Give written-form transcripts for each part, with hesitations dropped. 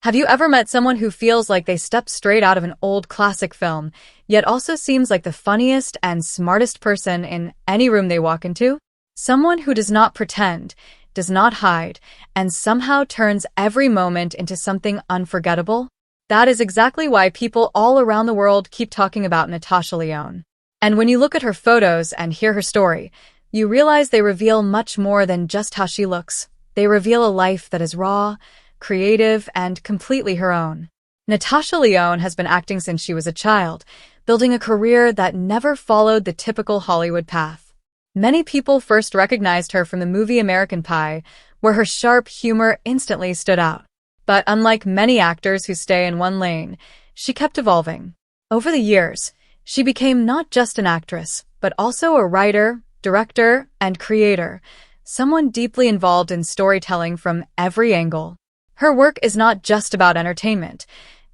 Have you ever met someone who feels like they stepped straight out of an old classic film, yet also seems like the funniest and smartest person in any room they walk into? Someone who does not pretend, does not hide, and somehow turns every moment into something unforgettable? That is exactly why people all around the world keep talking about Natasha Lyonne. And when you look at her photos and hear her story, you realize they reveal much more than just how she looks. They reveal a life that is raw, creative, and completely her own. Natasha Lyonne has been acting since she was a child, building a career that never followed the typical Hollywood path. Many people first recognized her from the movie American Pie, where her sharp humor instantly stood out. But unlike many actors who stay in one lane, she kept evolving. Over the years, she became not just an actress, but also a writer, director, and creator, someone deeply involved in storytelling from every angle. Her work is not just about entertainment.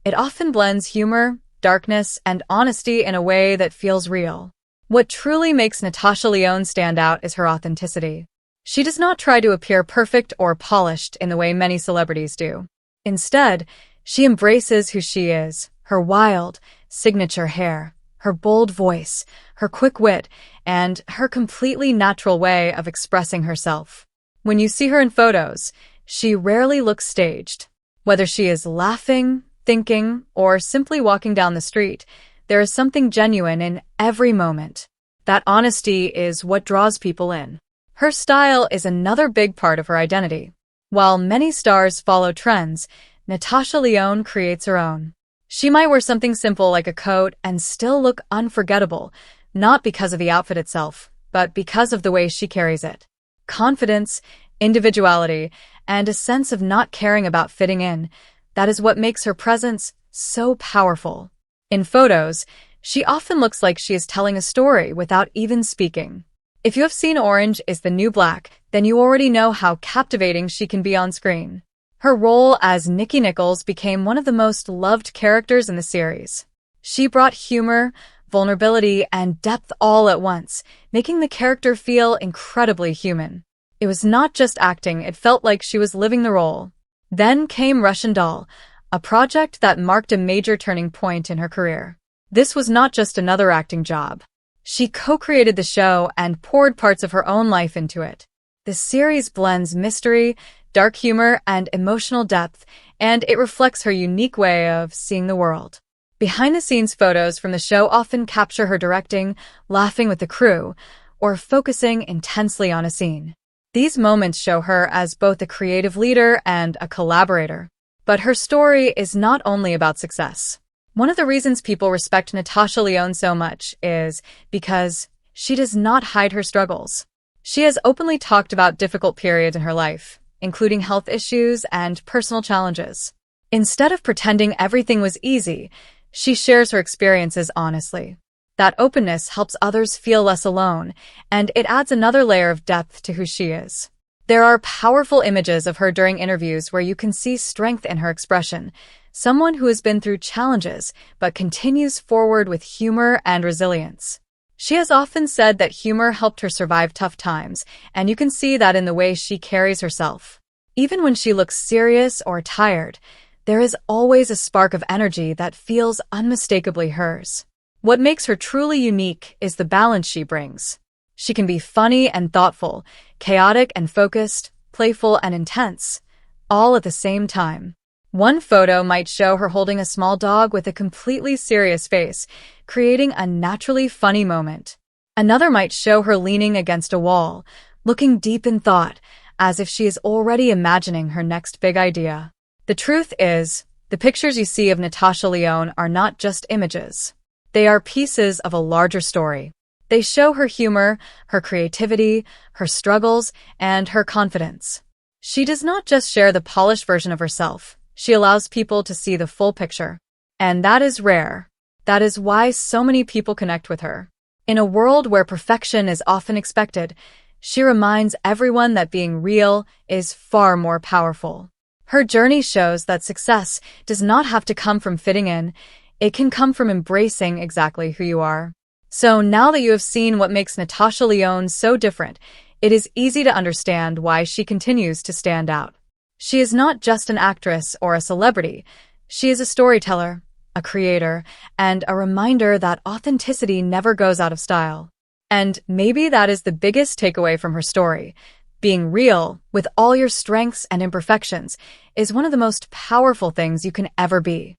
It often blends humor, darkness, and honesty in a way that feels real. What truly makes Natasha Lyonne stand out is her authenticity. She does not try to appear perfect or polished in the way many celebrities do. Instead, she embraces who she is, her wild, signature hair, her bold voice, her quick wit, and her completely natural way of expressing herself. When you see her in photos, she rarely looks staged. Whether she is laughing, thinking, or simply walking down the street, there is something genuine in every moment. That honesty is what draws people in. Her style is another big part of her identity. While many stars follow trends, Natasha Lyonne creates her own. She might wear something simple like a coat and still look unforgettable, not because of the outfit itself, but because of the way she carries it. Confidence, individuality, and a sense of not caring about fitting in, that is what makes her presence so powerful. In photos, she often looks like she is telling a story without even speaking. If you have seen Orange is the New Black, then you already know how captivating she can be on screen. Her role as Nikki Nichols became one of the most loved characters in the series. She brought humor, vulnerability, and depth all at once, making the character feel incredibly human. It was not just acting, it felt like she was living the role. Then came Russian Doll, a project that marked a major turning point in her career. This was not just another acting job. She co-created the show and poured parts of her own life into it. The series blends mystery, dark humor, and emotional depth, and it reflects her unique way of seeing the world. Behind-the-scenes photos from the show often capture her directing, laughing with the crew, or focusing intensely on a scene. These moments show her as both a creative leader and a collaborator. But her story is not only about success. One of the reasons people respect Natasha Lyonne so much is because she does not hide her struggles. She has openly talked about difficult periods in her life, including health issues and personal challenges. Instead of pretending everything was easy, she shares her experiences honestly. That openness helps others feel less alone, and it adds another layer of depth to who she is. There are powerful images of her during interviews where you can see strength in her expression, someone who has been through challenges but continues forward with humor and resilience. She has often said that humor helped her survive tough times, and you can see that in the way she carries herself. Even when she looks serious or tired, there is always a spark of energy that feels unmistakably hers. What makes her truly unique is the balance she brings. She can be funny and thoughtful, chaotic and focused, playful and intense, all at the same time. One photo might show her holding a small dog with a completely serious face, creating a naturally funny moment. Another might show her leaning against a wall, looking deep in thought, as if she is already imagining her next big idea. The truth is, the pictures you see of Natasha Lyonne are not just images. They are pieces of a larger story. They show her humor, her creativity, her struggles, and her confidence. She does not just share the polished version of herself. She allows people to see the full picture. And that is rare. That is why so many people connect with her. In a world where perfection is often expected, she reminds everyone that being real is far more powerful. Her journey shows that success does not have to come from fitting in. It can come from embracing exactly who you are. So now that you have seen what makes Natasha Lyonne so different, it is easy to understand why she continues to stand out. She is not just an actress or a celebrity. She is a storyteller, a creator, and a reminder that authenticity never goes out of style. And maybe that is the biggest takeaway from her story. Being real, with all your strengths and imperfections, is one of the most powerful things you can ever be.